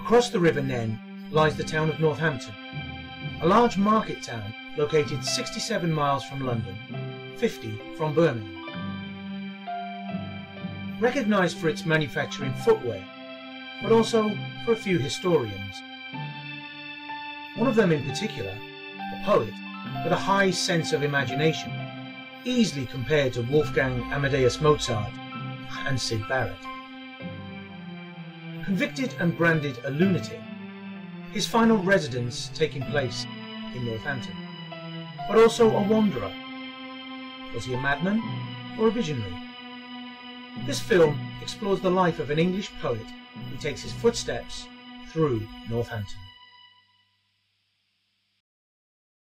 Across the River Nen lies the town of Northampton, a large market town located 67 miles from London, 50 from Birmingham. Recognised for its manufacturing footwear, but also for a few historians. One of them in particular, a poet with a high sense of imagination, easily compared to Wolfgang Amadeus Mozart and Syd Barrett. Convicted and branded a lunatic, his final residence taking place in Northampton, but also a wanderer. Was he a madman or a visionary? This film explores the life of an English poet who takes his footsteps through Northampton.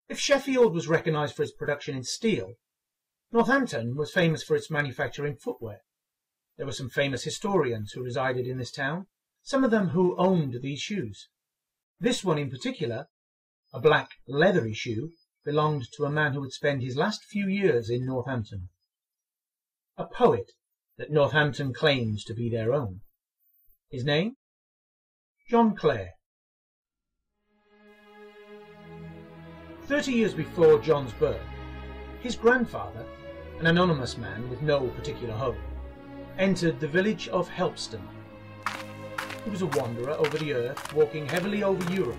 If Sheffield was recognised for its production in steel, Northampton was famous for its manufacturing footwear. There were some famous historians who resided in this town, some of them who owned these shoes. This one in particular, a black leathery shoe, belonged to a man who would spend his last few years in Northampton. A poet that Northampton claims to be their own. His name? John Clare. 30 years before John's birth, his grandfather, an anonymous man with no particular home, entered the village of Helpston. He was a wanderer over the earth, walking heavily over Europe,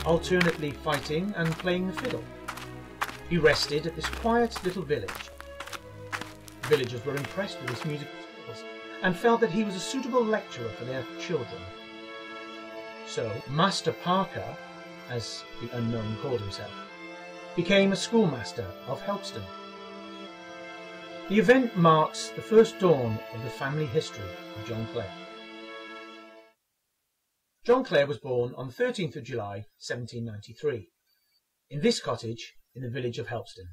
alternately fighting and playing the fiddle. He rested at this quiet little village. Villagers were impressed with his musical skills and felt that he was a suitable lecturer for their children. So Master Parker, as the unknown called himself, became a schoolmaster of Helpston. The event marks the first dawn of the family history of John Clare. John Clare was born on the 13th of July 1793 in this cottage in the village of Helpston,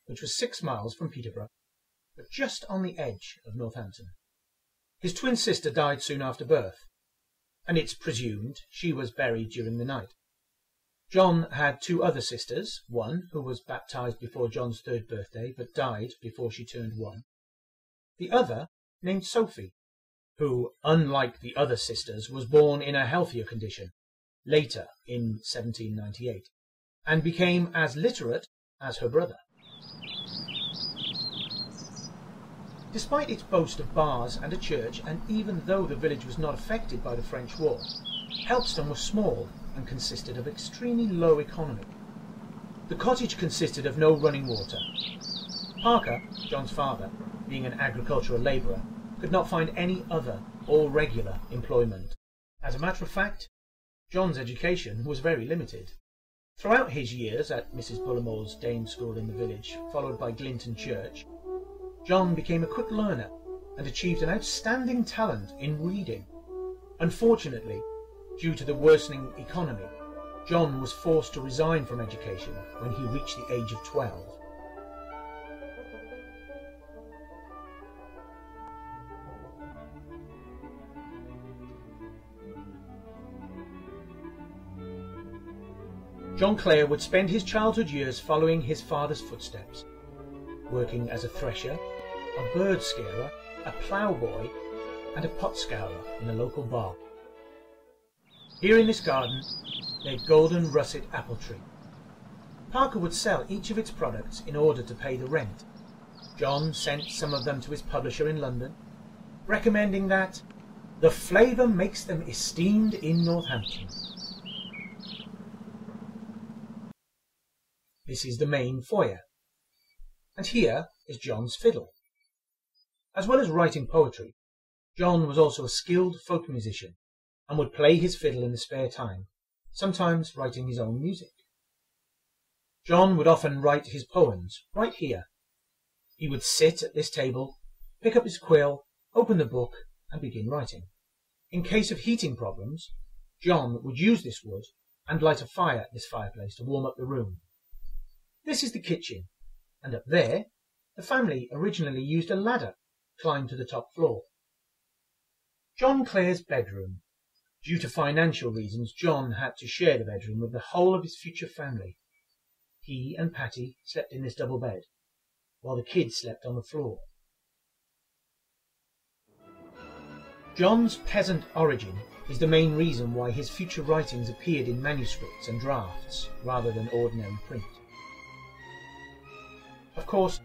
which was 6 miles from Peterborough, but just on the edge of Northampton. His twin sister died soon after birth, and it's presumed she was buried during the night. John had 2 other sisters, one who was baptised before John's 3rd birthday but died before she turned 1. The other, named Sophie, who, unlike the other sisters, was born in a healthier condition, later in 1798, and became as literate as her brother. Despite its boast of bars and a church, and even though the village was not affected by the French War, Helpston was small and consisted of extremely low economy. The cottage consisted of no running water. Parker, John's father, being an agricultural labourer, could not find any other or regular employment. As a matter of fact, John's education was very limited. Throughout his years at Mrs. Bullamore's dame school in the village, followed by Glinton Church, John became a quick learner and achieved an outstanding talent in reading. Unfortunately, due to the worsening economy, John was forced to resign from education when he reached the age of 12. John Clare would spend his childhood years following his father's footsteps, working as a thresher, a bird scarer, a ploughboy, and a pot scourer in a local bar. Here in this garden lay golden russet apple tree. Parker would sell each of its products in order to pay the rent. John sent some of them to his publisher in London, recommending that the flavour makes them esteemed in Northampton. This is the main foyer, and here is John's fiddle. As well as writing poetry, John was also a skilled folk musician and would play his fiddle in the spare time, sometimes writing his own music. John would often write his poems right here. He would sit at this table, pick up his quill, open the book, and begin writing. In case of heating problems, John would use this wood and light a fire at this fireplace to warm up the room. This is the kitchen, and up there, the family originally used a ladder to climb to the top floor. John Clare's bedroom. Due to financial reasons, John had to share the bedroom with the whole of his future family. He and Patty slept in this double bed, while the kids slept on the floor. John's peasant origin is the main reason why his future writings appeared in manuscripts and drafts rather than ordinary print. Of course,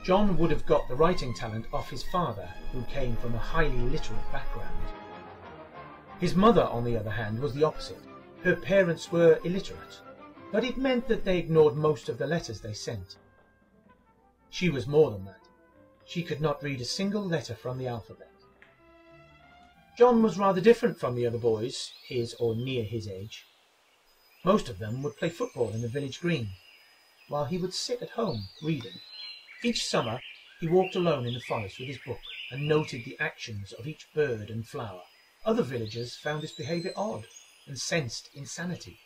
John would have got the writing talent off his father, who came from a highly literate background. His mother, on the other hand, was the opposite. Her parents were illiterate, but it meant that they ignored most of the letters they sent. She was more than that. She could not read a single letter from the alphabet. John was rather different from the other boys, his or near his age. Most of them would play football in the village green, while he would sit at home reading. Each summer he walked alone in the forest with his book and noted the actions of each bird and flower. Other villagers found this behaviour odd and sensed insanity.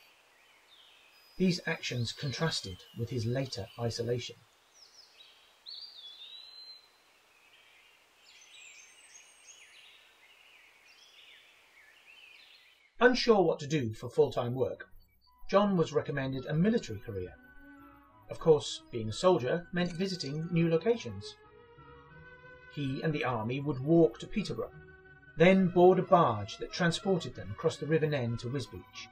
These actions contrasted with his later isolation. Unsure what to do for full-time work, John was recommended a military career. Of course, being a soldier meant visiting new locations. He and the army would walk to Peterborough, then board a barge that transported them across the River Nen to Wisbech.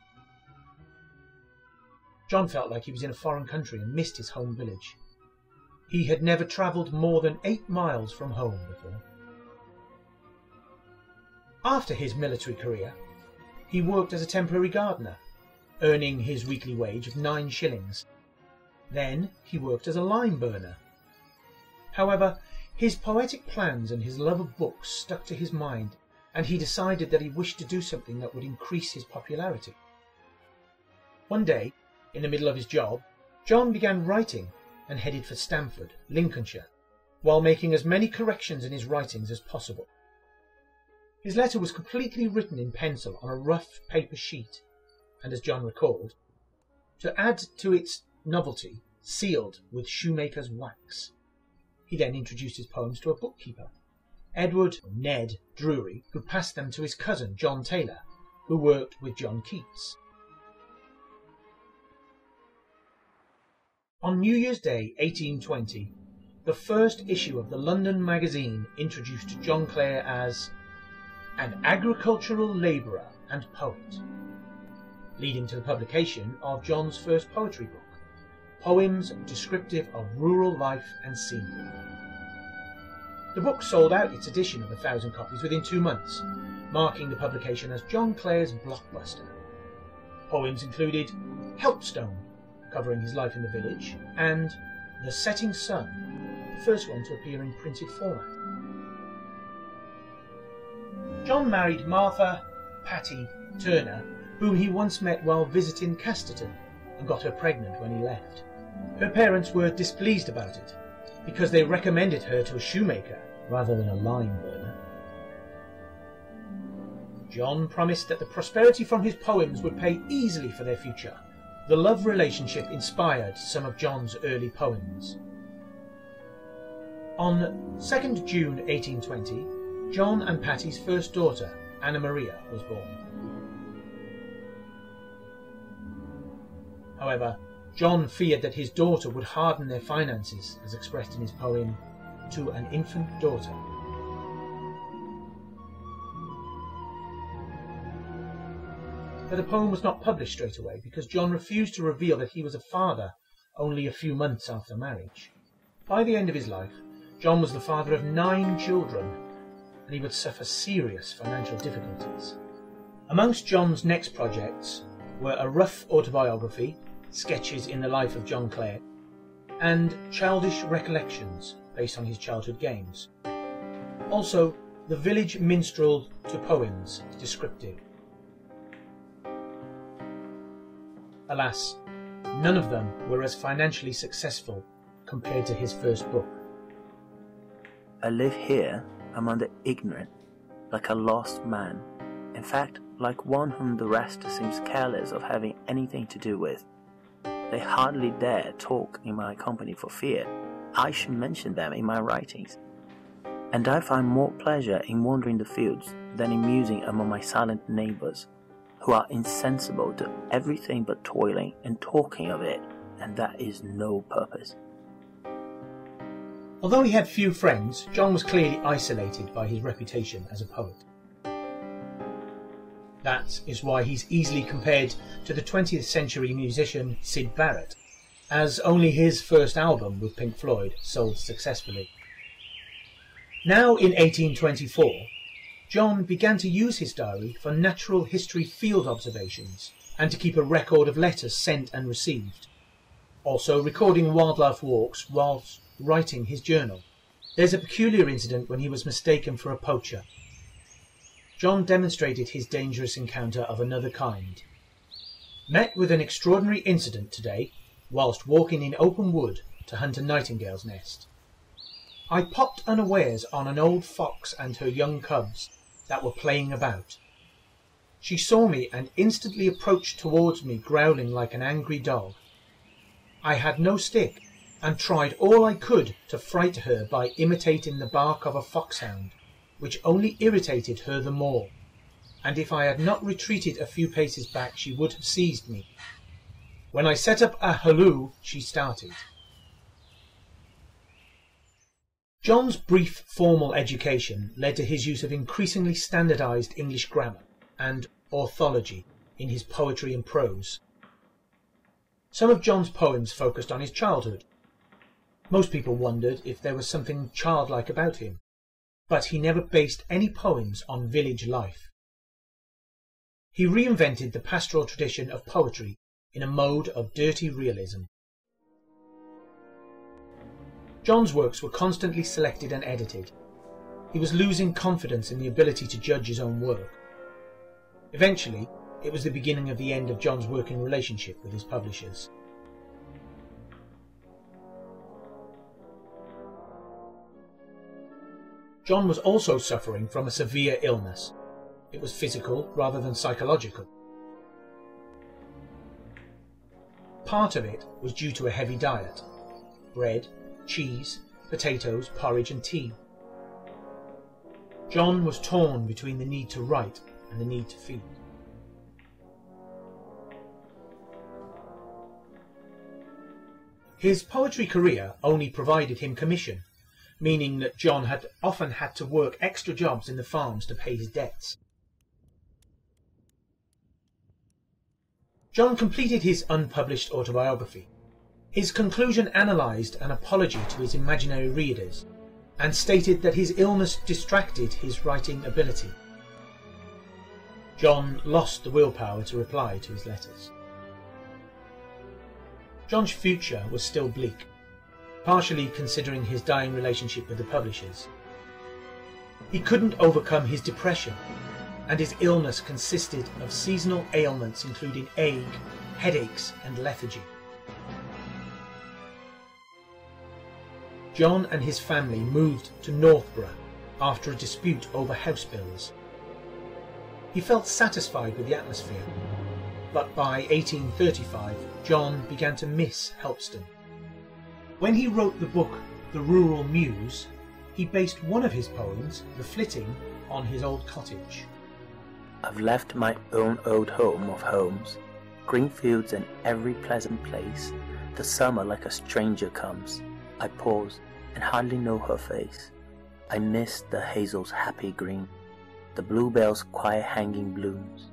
John felt like he was in a foreign country and missed his home village. He had never travelled more than 8 miles from home before. After his military career, he worked as a temporary gardener, earning his weekly wage of 9 shillings. Then he worked as a lime burner. However, his poetic plans and his love of books stuck to his mind, and he decided that he wished to do something that would increase his popularity. One day, in the middle of his job, John began writing and headed for Stamford, Lincolnshire, while making as many corrections in his writings as possible. His letter was completely written in pencil on a rough paper sheet, and as John recalled, to add to its novelty, sealed with shoemaker's wax. He then introduced his poems to a bookkeeper, Edward or Ned Drury, who passed them to his cousin John Taylor, who worked with John Keats. On New Year's Day 1820, the first issue of the London magazine introduced John Clare as an agricultural labourer and poet, leading to the publication of John's first poetry book, Poems Descriptive of Rural Life and Scenery. The book sold out its edition of 1,000 copies within 2 months, marking the publication as John Clare's blockbuster. Poems included Helpstone, covering his life in the village, and The Setting Sun, the first one to appear in printed format. John married Martha Patty Turner, whom he once met while visiting Casterton, and got her pregnant when he left. Her parents were displeased about it, because they recommended her to a shoemaker rather than a lime burner. John promised that the prosperity from his poems would pay easily for their future. The love relationship inspired some of John's early poems. On 2nd June 1820, John and Patty's first daughter, Anna Maria, was born. However, John feared that his daughter would harden their finances, as expressed in his poem, To an Infant Daughter. But the poem was not published straight away because John refused to reveal that he was a father only a few months after marriage. By the end of his life, John was the father of 9 children, and he would suffer serious financial difficulties. Amongst John's next projects were a rough autobiography, sketches in the life of John Clare, and childish recollections based on his childhood games. Also, the village minstrel to poems descriptive. Alas, none of them were as financially successful compared to his first book. I live here among the ignorant, like a lost man. In fact, like one whom the rest seems careless of having anything to do with. They hardly dare talk in my company for fear I should mention them in my writings. And I find more pleasure in wandering the fields than in musing among my silent neighbours, who are insensible to everything but toiling and talking of it, and that is no purpose. Although he had few friends, John was clearly isolated by his reputation as a poet. That is why he's easily compared to the 20th century musician Syd Barrett, as only his first album with Pink Floyd sold successfully. Now in 1824, John began to use his diary for natural history field observations and to keep a record of letters sent and received, also recording wildlife walks whilst writing his journal. There's a peculiar incident when he was mistaken for a poacher. John demonstrated his dangerous encounter of another kind. Met with an extraordinary incident today whilst walking in open wood to hunt a nightingale's nest. I popped unawares on an old fox and her young cubs that were playing about. She saw me and instantly approached towards me, growling like an angry dog. I had no stick and tried all I could to fright her by imitating the bark of a foxhound, which only irritated her the more, and if I had not retreated a few paces back she would have seized me. When I set up a halloo, she started. John's brief formal education led to his use of increasingly standardised English grammar and orthology in his poetry and prose. Some of John's poems focused on his childhood. Most people wondered if there was something childlike about him, but he never based any poems on village life. He reinvented the pastoral tradition of poetry in a mode of dirty realism. John's works were constantly selected and edited. He was losing confidence in the ability to judge his own work. Eventually, it was the beginning of the end of John's working relationship with his publishers. John was also suffering from a severe illness. It was physical rather than psychological. Part of it was due to a heavy diet: bread, cheese, potatoes, porridge and tea. John was torn between the need to write and the need to feed. His poetry career only provided him commission, meaning that John had often had to work extra jobs in the farms to pay his debts. John completed his unpublished autobiography. His conclusion analysed an apology to his imaginary readers and stated that his illness distracted his writing ability. John lost the willpower to reply to his letters. John's future was still bleak, partially considering his dying relationship with the publishers. He couldn't overcome his depression, and his illness consisted of seasonal ailments including ague, headaches and lethargy. John and his family moved to Northborough after a dispute over house bills. He felt satisfied with the atmosphere, but by 1835 John began to miss Helpston. When he wrote the book The Rural Muse, he based one of his poems, The Flitting, on his old cottage. I've left my own old home of homes, green fields and every pleasant place. The summer like a stranger comes. I pause and hardly know her face. I miss the hazel's happy green, the bluebell's quiet hanging blooms,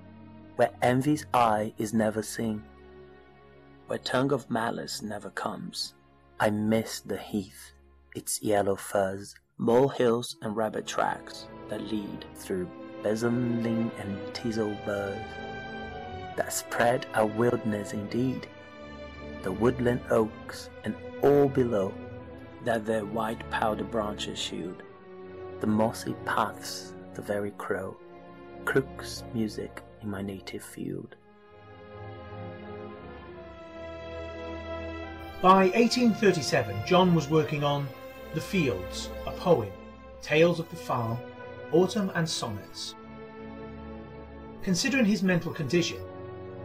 where envy's eye is never seen, where tongue of malice never comes. I miss the heath, its yellow fuzz, molehills and rabbit tracks that lead through besomeling and teasel burrs that spread a wilderness indeed, the woodland oaks and all below that their white powder branches shewed, the mossy paths, the very crow crooks music in my native field. By 1837, John was working on The Fields, a poem, Tales of the Farm, Autumn and Sonnets. Considering his mental condition,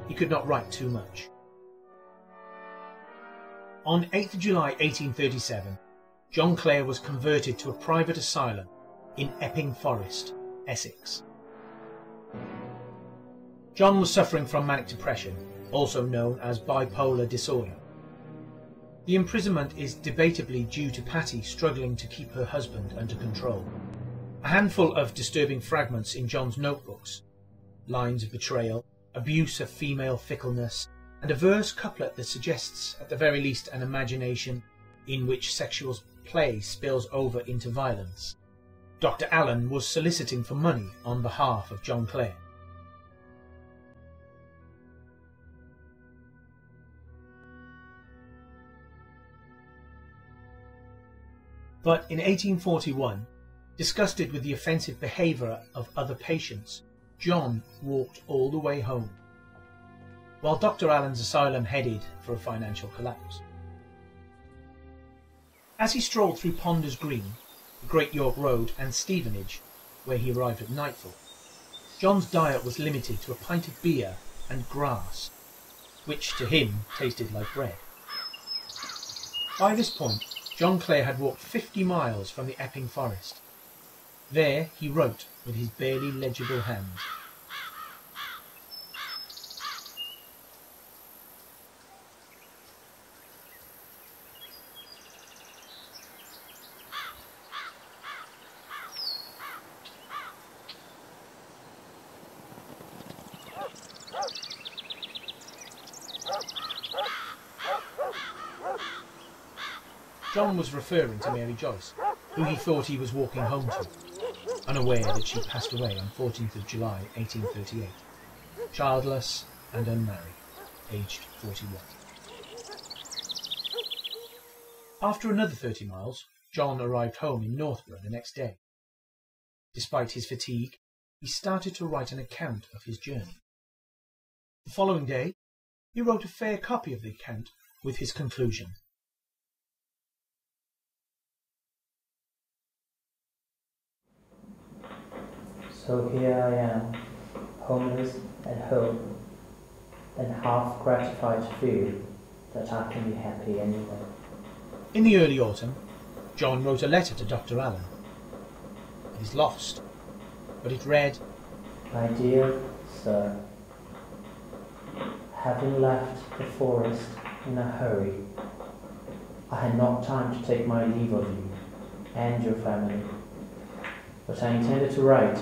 he could not write too much. On 8th July 1837, John Clare was converted to a private asylum in Epping Forest, Essex. John was suffering from manic depression, also known as bipolar disorder. The imprisonment is debatably due to Patty struggling to keep her husband under control. A handful of disturbing fragments in John's notebooks lines of betrayal, abuse of female fickleness, and a verse couplet that suggests, at the very least, an imagination in which sexual play spills over into violence. Dr. Allen was soliciting for money on behalf of John Clare. But in 1841, disgusted with the offensive behaviour of other patients, John walked all the way home, while Dr. Allen's asylum headed for a financial collapse. As he strolled through Ponders Green, the Great York Road and Stevenage, where he arrived at nightfall, John's diet was limited to a pint of beer and grass, which to him tasted like bread. By this point, John Clare had walked 50 miles from the Epping Forest. There he wrote with his barely legible hand. John was referring to Mary Joyce, who he thought he was walking home to, unaware that she passed away on 14th of July 1838, childless and unmarried, aged 41. After another 30 miles, John arrived home in Northborough the next day. Despite his fatigue, he started to write an account of his journey. The following day, he wrote a fair copy of the account with his conclusion. So here I am, homeless at home, and half gratified to feel that I can be happy anyway. In the early autumn, John wrote a letter to Dr. Allen. It is lost, but it read, My dear Sir, having left the forest in a hurry, I had not time to take my leave of you and your family, but I intended to write,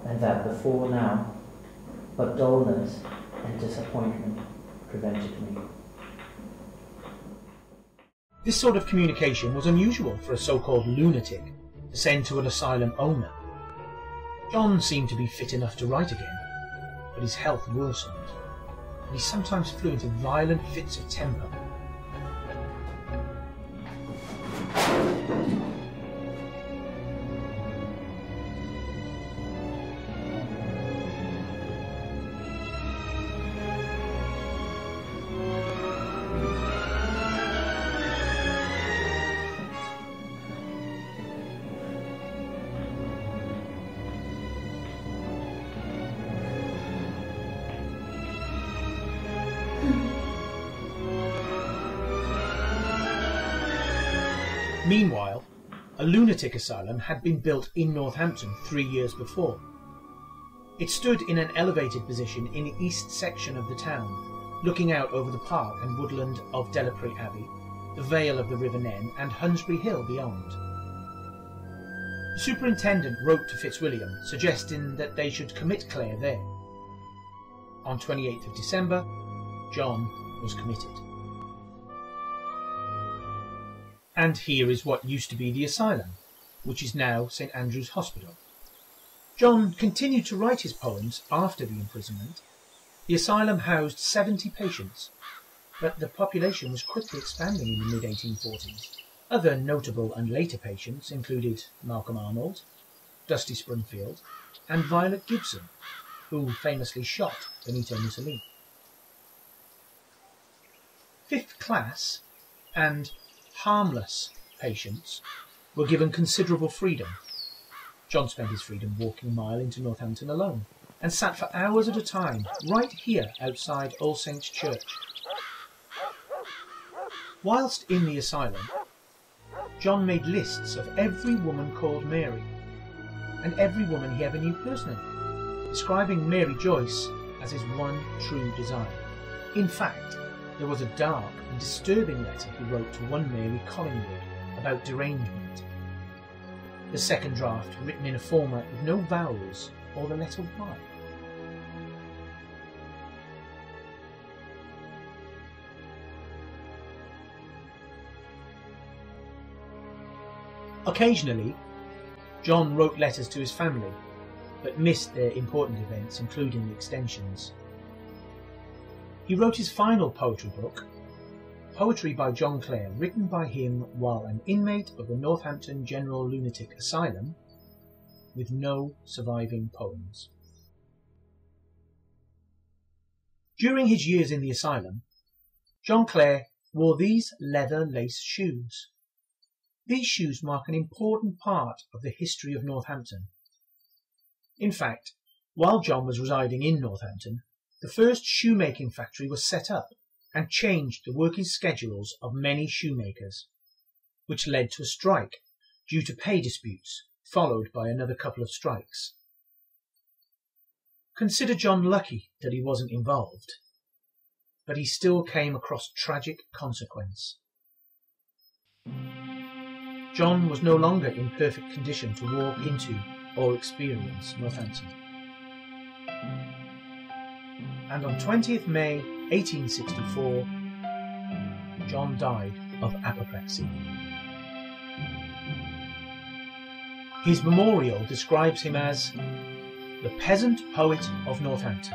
and that before now, but dullness and disappointment prevented me. This sort of communication was unusual for a so-called lunatic to send to an asylum owner. John seemed to be fit enough to write again, but his health worsened, and he sometimes flew into violent fits of temper. Meanwhile, a lunatic asylum had been built in Northampton 3 years before. It stood in an elevated position in the east section of the town, looking out over the park and woodland of Delapree Abbey, the vale of the River Nen and Hunsbury Hill beyond. The superintendent wrote to Fitzwilliam, suggesting that they should commit Clare there. On 28th of December, John was committed. And here is what used to be the asylum, which is now St Andrew's Hospital. John continued to write his poems after the imprisonment. The asylum housed 70 patients, but the population was quickly expanding in the mid-1840s. Other notable and later patients included Malcolm Arnold, Dusty Springfield, and Violet Gibson, who famously shot Benito Mussolini. Fifth class and harmless patients were given considerable freedom. John spent his freedom walking a mile into Northampton alone, and sat for hours at a time right here outside All Saints' Church. Whilst in the asylum, John made lists of every woman called Mary, and every woman he ever knew personally, describing Mary Joyce as his one true desire. In fact, there was a dark and disturbing letter he wrote to one Mary Collingwood about derangement. The second draft, written in a format with no vowels or the letter Y. Occasionally, John wrote letters to his family, but missed their important events, including the extensions. He wrote his final poetry book, Poetry by John Clare, written by him while an inmate of the Northampton General Lunatic Asylum, with no surviving poems. During his years in the asylum, John Clare wore these leather lace shoes. These shoes mark an important part of the history of Northampton. In fact, while John was residing in Northampton, the first shoemaking factory was set up and changed the working schedules of many shoemakers, which led to a strike due to pay disputes, followed by another couple of strikes. Consider John lucky that he wasn't involved, but he still came across tragic consequence. John was no longer in perfect condition to walk into or experience Northampton. And on 20th May 1864, John died of apoplexy. His memorial describes him as the peasant poet of Northampton.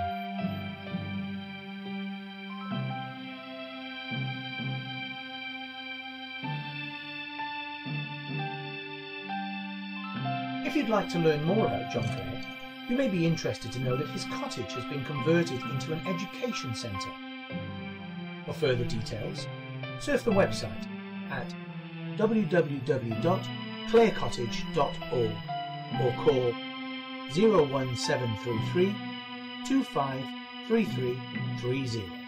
If you'd like to learn more about John Clare, you may be interested to know that his cottage has been converted into an education centre. For further details, surf the website at www.clarecottage.org or call 01733 253330.